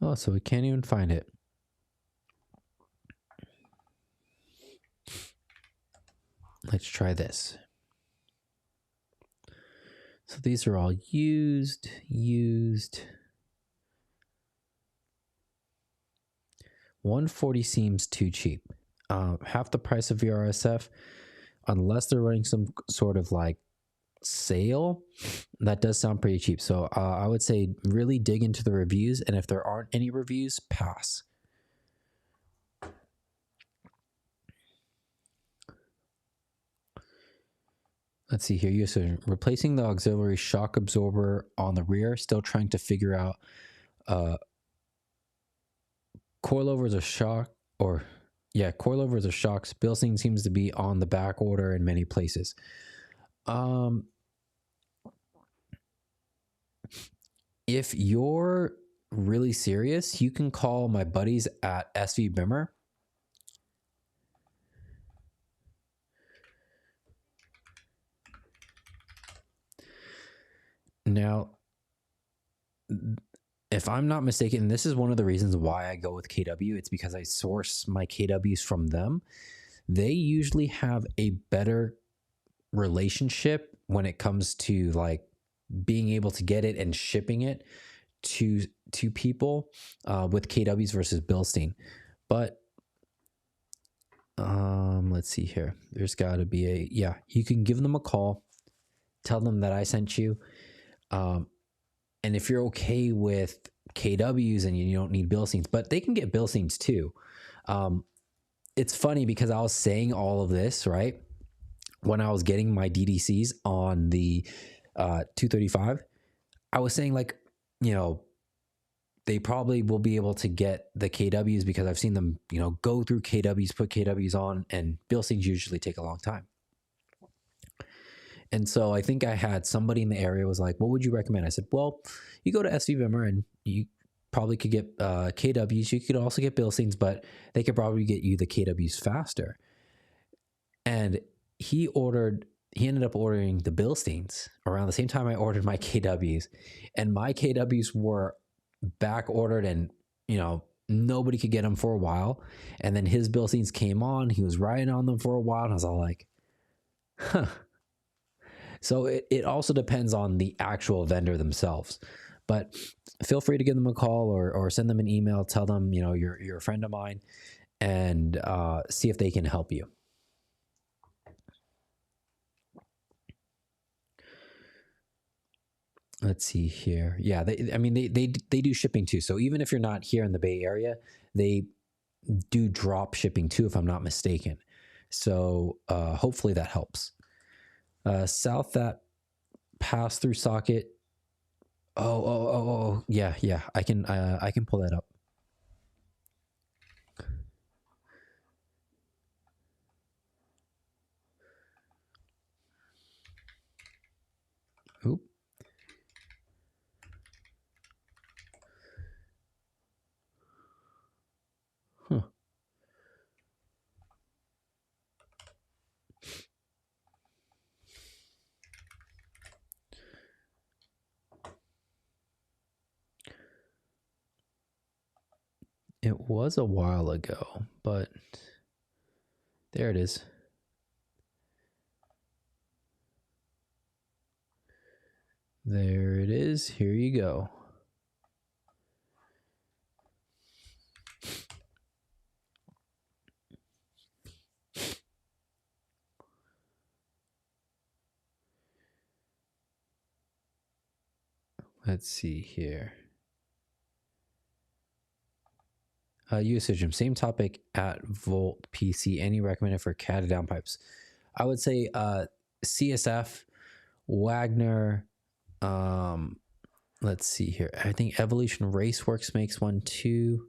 Oh, so we can't even find it. Let's try this. So these are all used. 140 seems too cheap. Half the price of VRSF, unless they're running some sort of like sale, that does sound pretty cheap. So I would say really dig into the reviews, and if there aren't any reviews, pass. Let's see here. You're so replacing the auxiliary shock absorber on the rear, still trying to figure out coilovers or shock, or yeah, coilovers or shocks. Bilstein seems to be on the back order in many places. If you're really serious, you can call my buddies at SV Bimmer. Now, if I'm not mistaken, this is one of the reasons why I go with KW. It's because I source my KWs from them. They usually have a better relationship when it comes to like being able to get it and shipping it to people with KWs versus Bilstein. But let's see here. There's got to be a, yeah, you can give them a call, tell them that I sent you. And if you're okay with KWs and you don't need Bilsteins, but they can get Bilsteins too. It's funny because I was saying all of this, right, when I was getting my DDCs on the 235, I was saying like, you know, they probably will be able to get the KWs because I've seen them, you know, go through KWs, put KWs on, and Bilsteins usually take a long time. And so I think I had somebody in the area was like, what would you recommend? I said, well, you go to SV Bimmer and you probably could get KWs. You could also get Bilsteins, but they could probably get you the KWs faster. And he ended up ordering the Bilsteins around the same time I ordered my KWs. And my KWs were back ordered and, you know, nobody could get them for a while. And then his Bilsteins came on. He was riding on them for a while. And I was all like, huh. So it also depends on the actual vendor themselves. But feel free to give them a call or send them an email. Tell them, you know, you're a friend of mine, and see if they can help you. Let's see here. Yeah, they do shipping too. So even if you're not here in the Bay Area, they do drop shipping too, if I'm not mistaken. So hopefully that helps. South that pass through socket. Oh, yeah. I can pull that up. Oop. Huh. It was a while ago, but there it is. There it is. Here you go. Let's see here. Usage, same topic at Volt PC. Any recommended for CAD downpipes? I would say CSF, Wagner. Let's see here. I think Evolution Raceworks makes one too.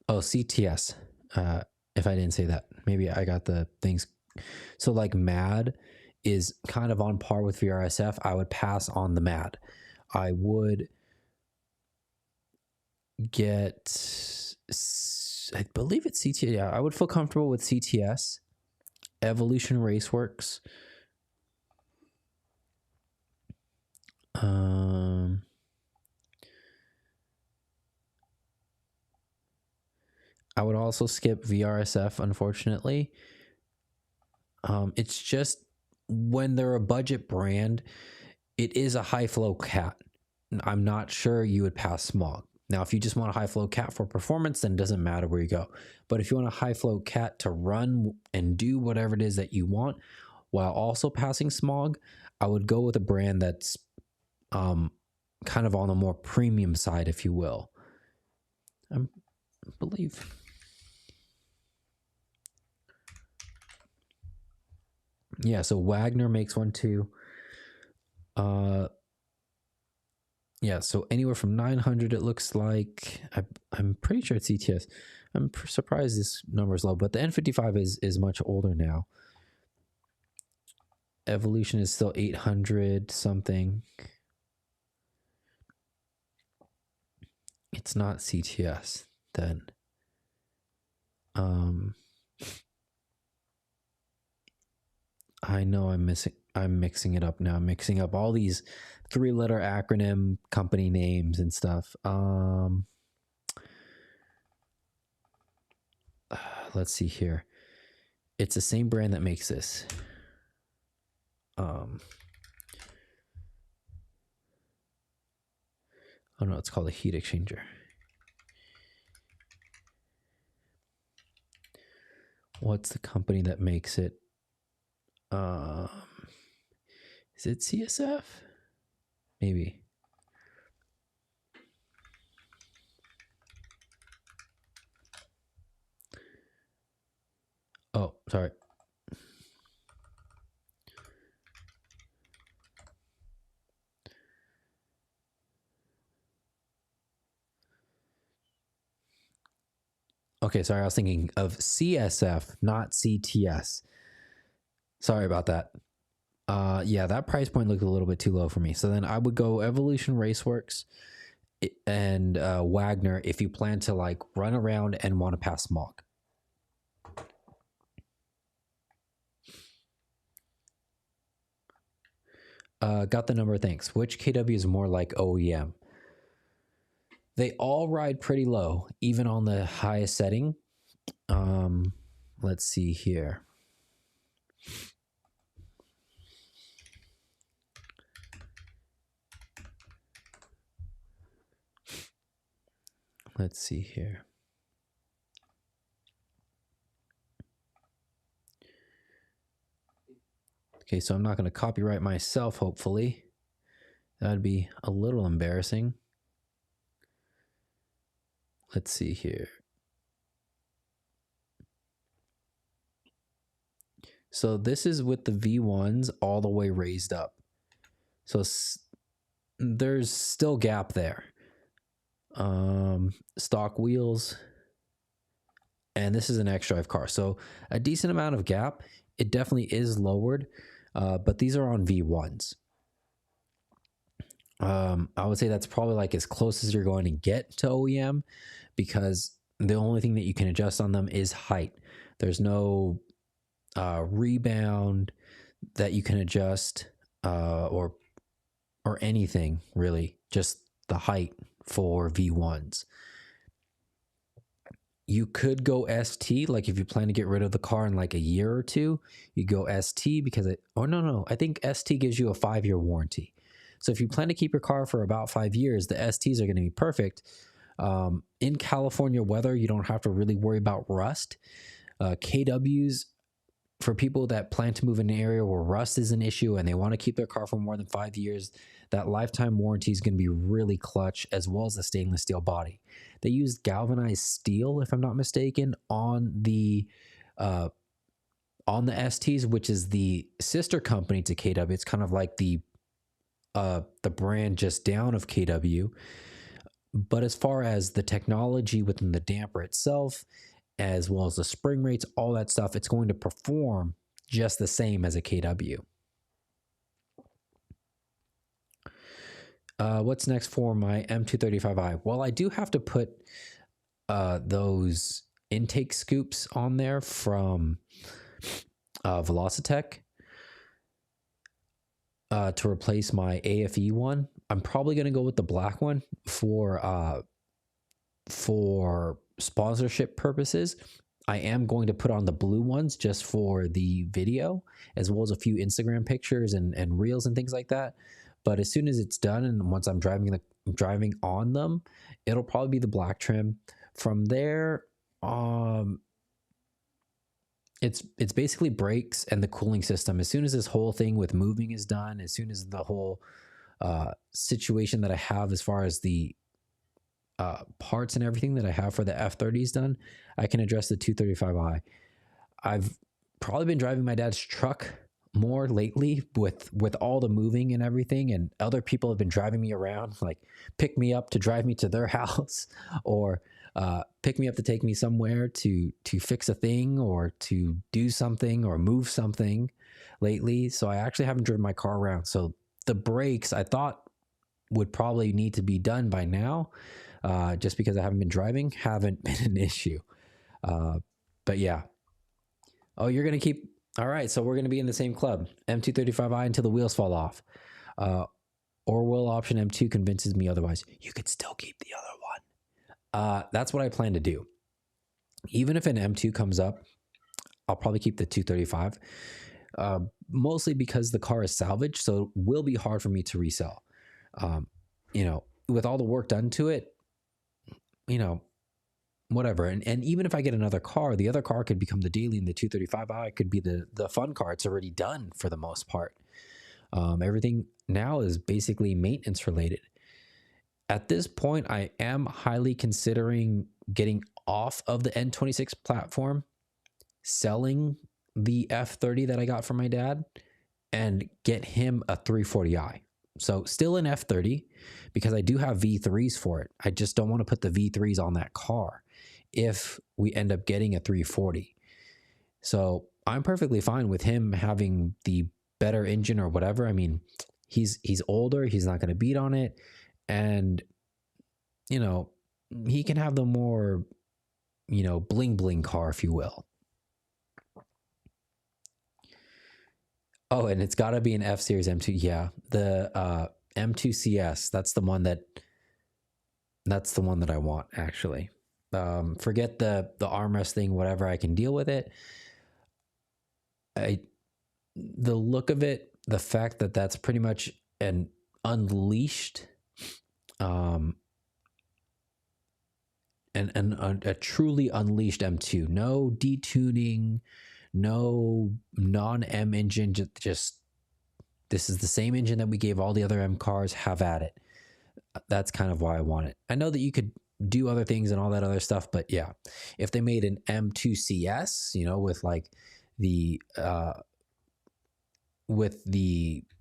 Oh, CTS. If I didn't say that, maybe I got the things. So like MAD is kind of on par with VRSF. I would pass on the MAD. I would get, I believe it's CTS. Yeah, I would feel comfortable with CTS. Evolution Raceworks. I would also skip VRSF, unfortunately. It's just when they're a budget brand, it is a high flow cat. I'm not sure you would pass Smog. Now, if you just want a high flow cat for performance, then it doesn't matter where you go. But if you want a high flow cat to run and do whatever it is that you want while also passing Smog, I would go with a brand that's kind of on the more premium side, if you will. I believe. Yeah, so Wagner makes one too. Yeah, so anywhere from 900, it looks like. I'm pretty sure it's CTS. I'm surprised this number is low, but the N55 is much older now. Evolution is still 800 something. It's not CTS then. I know I'm mixing it up now. I'm mixing up all these 3-letter acronym company names and stuff. Let's see here. It's the same brand that makes this. Oh no, it's called a heat exchanger. What's the company that makes it? Is it CSF? Maybe. Oh, sorry. Okay, sorry, I was thinking of CSF, not CTS. Sorry about that. Yeah, that price point looked a little bit too low for me. So then I would go Evolution Raceworks and Wagner if you plan to like run around and want to pass Smog. Got the number, thanks. Which KW is more like OEM? They all ride pretty low, even on the highest setting. Let's see here. Let's see here. Okay, so I'm not going to copyright myself, hopefully. That'd be a little embarrassing. Let's see here. So this is with the V1s all the way raised up. So there's still gap there. Stock wheels. And this is an X-Drive car. So a decent amount of gap. It definitely is lowered. But these are on V1s. I would say that's probably like as close as you're going to get to OEM, because the only thing that you can adjust on them is height. There's no rebound that you can adjust, or anything really, just the height for V1s. You could go ST, like if you plan to get rid of the car in like a year or two, you go ST because no, I think ST gives you a 5-year warranty. So if you plan to keep your car for about 5 years, the STs are going to be perfect. In California weather, you don't have to really worry about rust. KWs, for people that plan to move in an area where rust is an issue and they want to keep their car for more than 5 years, that lifetime warranty is going to be really clutch, as well as the stainless steel body. They use galvanized steel, if I'm not mistaken, on the STs, which is the sister company to KW. It's kind of like the brand just down of KW. But as far as the technology within the damper itself, as well as the spring rates, all that stuff, it's going to perform just the same as a KW. What's next for my M235i? Well, I do have to put those intake scoops on there from Velocitech to replace my AFE one. I'm probably going to go with the black one for sponsorship purposes. I am going to put on the blue ones just for the video, as well as a few Instagram pictures and reels and things like that. But as soon as it's done, and once I'm driving on them, it'll probably be the black trim. From there, it's basically brakes and the cooling system. As soon as this whole thing with moving is done, as soon as the whole situation that I have as far as the parts and everything that I have for the F30 is done, I can address the 235i. I've probably been driving my dad's truck more lately with all the moving and everything, and other people have been driving me around, like pick me up to drive me to their house, or pick me up to take me somewhere to fix a thing or to do something or move something lately. So I actually haven't driven my car around. So the brakes I thought would probably need to be done by now, just because I haven't been driving, haven't been an issue. But yeah. Oh, you're going to keep... All right, so we're going to be in the same club, M235i until the wheels fall off. Orwell option M2 convinces me otherwise. You could still keep the other one. That's what I plan to do. Even if an M2 comes up, I'll probably keep the 235, mostly because the car is salvaged, so it will be hard for me to resell. You know, with all the work done to it, you know, whatever. And even if I get another car, the other car could become the daily, and the 235i could be the fun car. It's already done for the most part. Everything now is basically maintenance related. At this point, I am highly considering getting off of the N26 platform, selling the F30 that I got from my dad, and get him a 340i. So still an F30, because I do have V3s for it. I just don't want to put the V3s on that car if we end up getting a 340. So I'm perfectly fine with him having the better engine or whatever. I mean, he's older, he's not going to beat on it, and you know, he can have the more, you know, bling bling car, if you will. Oh, and it's got to be an F Series M2. Yeah, the M2 CS. That's the one that I want, actually. Forget the armrest thing, whatever. I can deal with it. The look of it, the fact that that's pretty much an unleashed, and a truly unleashed M2. No detuning, no non-M engine. Just this is the same engine that we gave all the other M cars. Have at it. That's kind of why I want it. I know that you could do other things and all that other stuff, but yeah, if they made an M2 CS, you know, with like the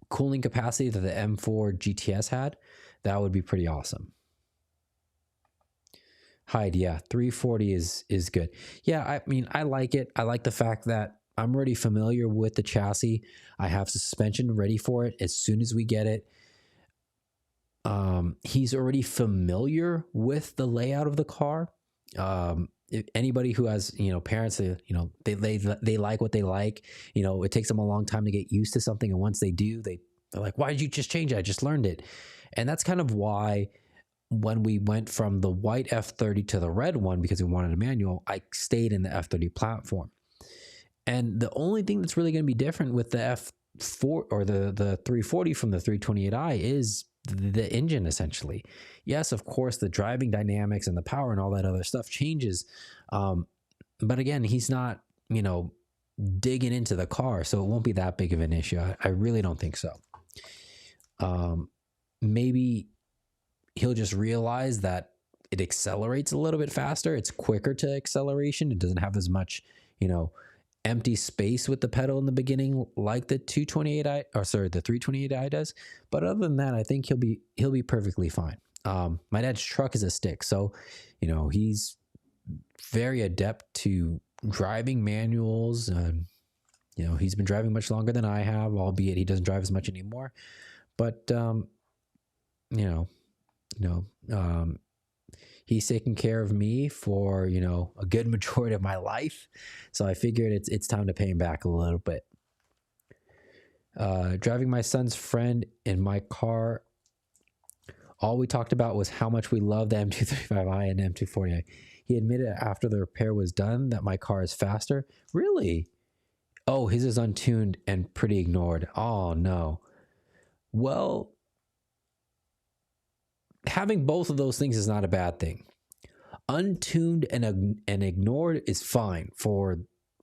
cooling capacity that the M4 GTS had, that would be pretty awesome. Hyde, yeah, 340 is good. Yeah, I mean, I like it. I like the fact that I'm already familiar with the chassis. I have suspension ready for it as soon as we get it. He's already familiar with the layout of the car. if anybody who has, parents, they like what they like. It takes them a long time to get used to something, and once they do, they're like, why did you just change it? I just learned it. And that's kind of why when we went from the white F30 to the red one, because we wanted a manual, I stayed in the F30 platform. And the only thing that's really going to be different with the F4 or the 340 from the 328i is the engine, essentially. Yes, of course, the driving dynamics and the power and all that other stuff changes. But again, he's not, digging into the car, so it won't be that big of an issue. I really don't think so. Maybe he'll just realize that it accelerates a little bit faster. It's quicker to acceleration. It doesn't have as much, empty space with the pedal in the beginning like the 328i does. But other than that, I think he'll be perfectly fine. My dad's truck is a stick, so he's very adept to driving manuals. He's been driving much longer than I have, albeit he doesn't drive as much anymore. But he's taken care of me for, a good majority of my life. So I figured it's time to pay him back a little bit. Driving my son's friend in my car, all we talked about was how much we love the M235i and M240i. He admitted after the repair was done that my car is faster. Really? Oh, his is untuned and pretty ignored. Oh, no. Well, having both of those things is not a bad thing. Untuned and ignored is fine for,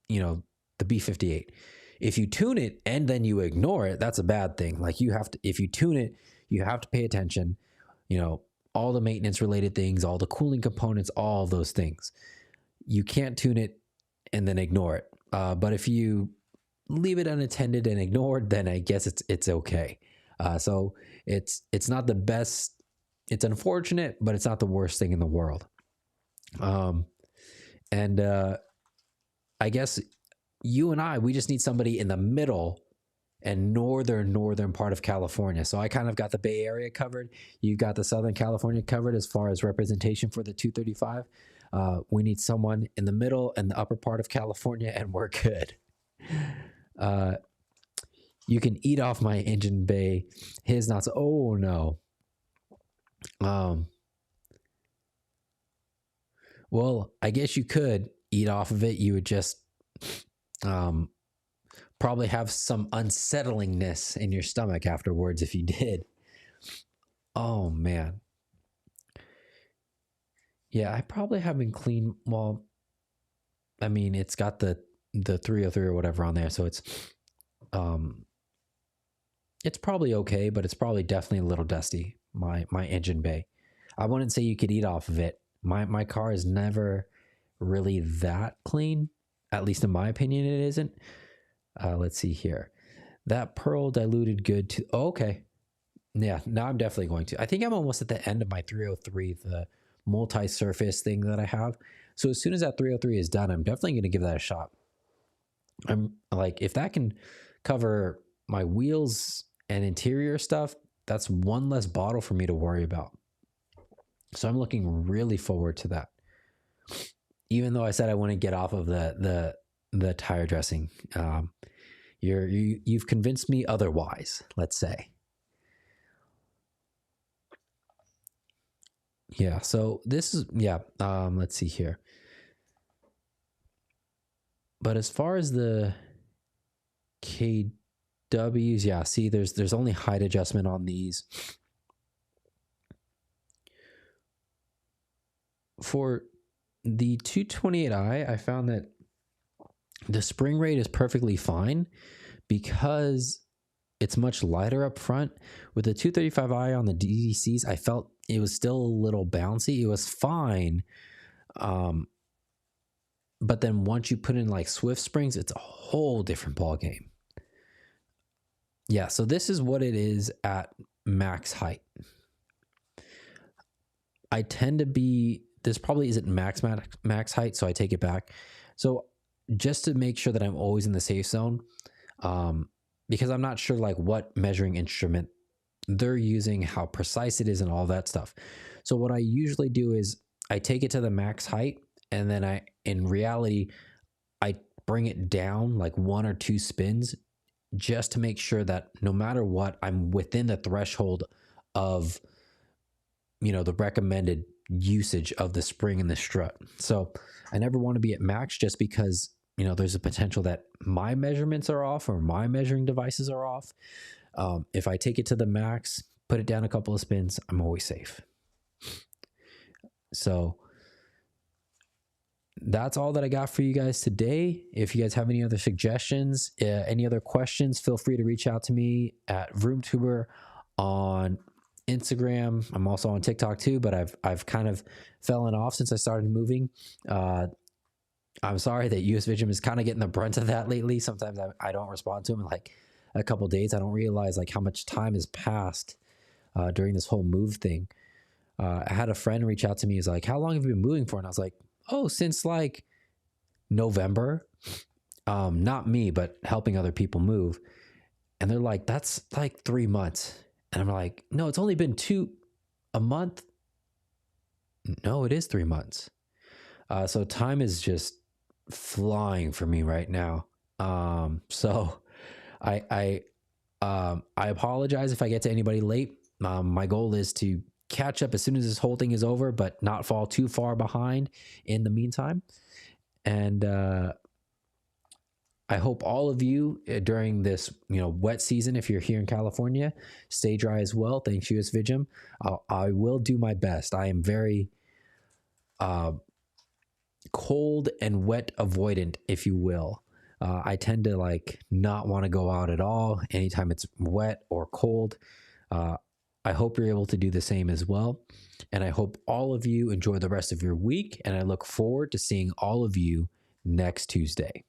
the B58. If you tune it and then you ignore it, that's a bad thing. Like if you tune it, you have to pay attention, all the maintenance related things, all the cooling components, all of those things. You can't tune it and then ignore it. But if you leave it unattended and ignored, then I guess it's okay. So it's not the best. It's unfortunate, but it's not the worst thing in the world. I guess you and we just need somebody in the middle and northern part of California. So I kind of got the Bay Area covered. You got the Southern California covered as far as representation for the 235. We need someone in the middle and the upper part of California, and we're good. You can eat off my engine bay. His not so. Oh no. Well, I guess you could eat off of it. You would just probably have some unsettlingness in your stomach afterwards if you did. Oh man. Yeah, I probably haven't cleaned. Well, I mean, it's got the 303 or whatever on there, so it's probably okay, but it's probably definitely a little dusty. My engine bay. I wouldn't say you could eat off of it. My car is never really that clean, at least in my opinion it isn't. Let's see here. That pearl diluted good to, oh, okay. Yeah, now I'm definitely going to. I think I'm almost at the end of my 303, the multi-surface thing that I have. So as soon as that 303 is done, I'm definitely going to give that a shot. I'm like, if that can cover my wheels and interior stuff, that's one less bottle for me to worry about. So I'm looking really forward to that. Even though I said I want to get off of the tire dressing, you've convinced me otherwise, let's say. Yeah, so this is, let's see here. But as far as the KWs, yeah, see, there's only height adjustment on these. For the 228i, I found that the spring rate is perfectly fine because it's much lighter up front. With the 235i on the DDCs, I felt it was still a little bouncy. It was fine. But then once you put in like Swift springs, it's a whole different ball game. Yeah, so this is what it is at max height. I tend to be, this probably isn't max height, so I take it back. So just to make sure that I'm always in the safe zone, because I'm not sure like what measuring instrument they're using, how precise it is and all that stuff. So what I usually do is I take it to the max height And then in reality, I bring it down like 1 or 2 spins just to make sure that no matter what, I'm within the threshold of, the recommended usage of the spring and the strut. So I never want to be at max just because, there's a potential that my measurements are off or my measuring devices are off. If I take it to the max, put it down a couple of spins, I'm always safe. So that's all that I got for you guys today. If you guys have any other suggestions, any other questions, feel free to reach out to me at VroomTuber on Instagram. I'm also on TikTok too, but I've kind of fallen off since I started moving. I'm sorry that US Vision is kind of getting the brunt of that lately. Sometimes I don't respond to them in like a couple days. I don't realize like how much time has passed during this whole move thing. I had a friend reach out to me. He's like, how long have you been moving for? And I was like, oh, since like November. Not me, but helping other people move. And they're like, that's like 3 months. And I'm like, no, it's only been a month. No, it is 3 months. So time is just flying for me right now. So I apologize if I get to anybody late. My goal is to catch up as soon as this whole thing is over, but not fall too far behind in the meantime. And I hope all of you during this, wet season, if you're here in California, stay dry as well. Thanks, US Vision. I will do my best. I am very cold and wet avoidant, if you will. I tend to like not want to go out at all anytime it's wet or cold. I hope you're able to do the same as well. And I hope all of you enjoy the rest of your week. And I look forward to seeing all of you next Tuesday.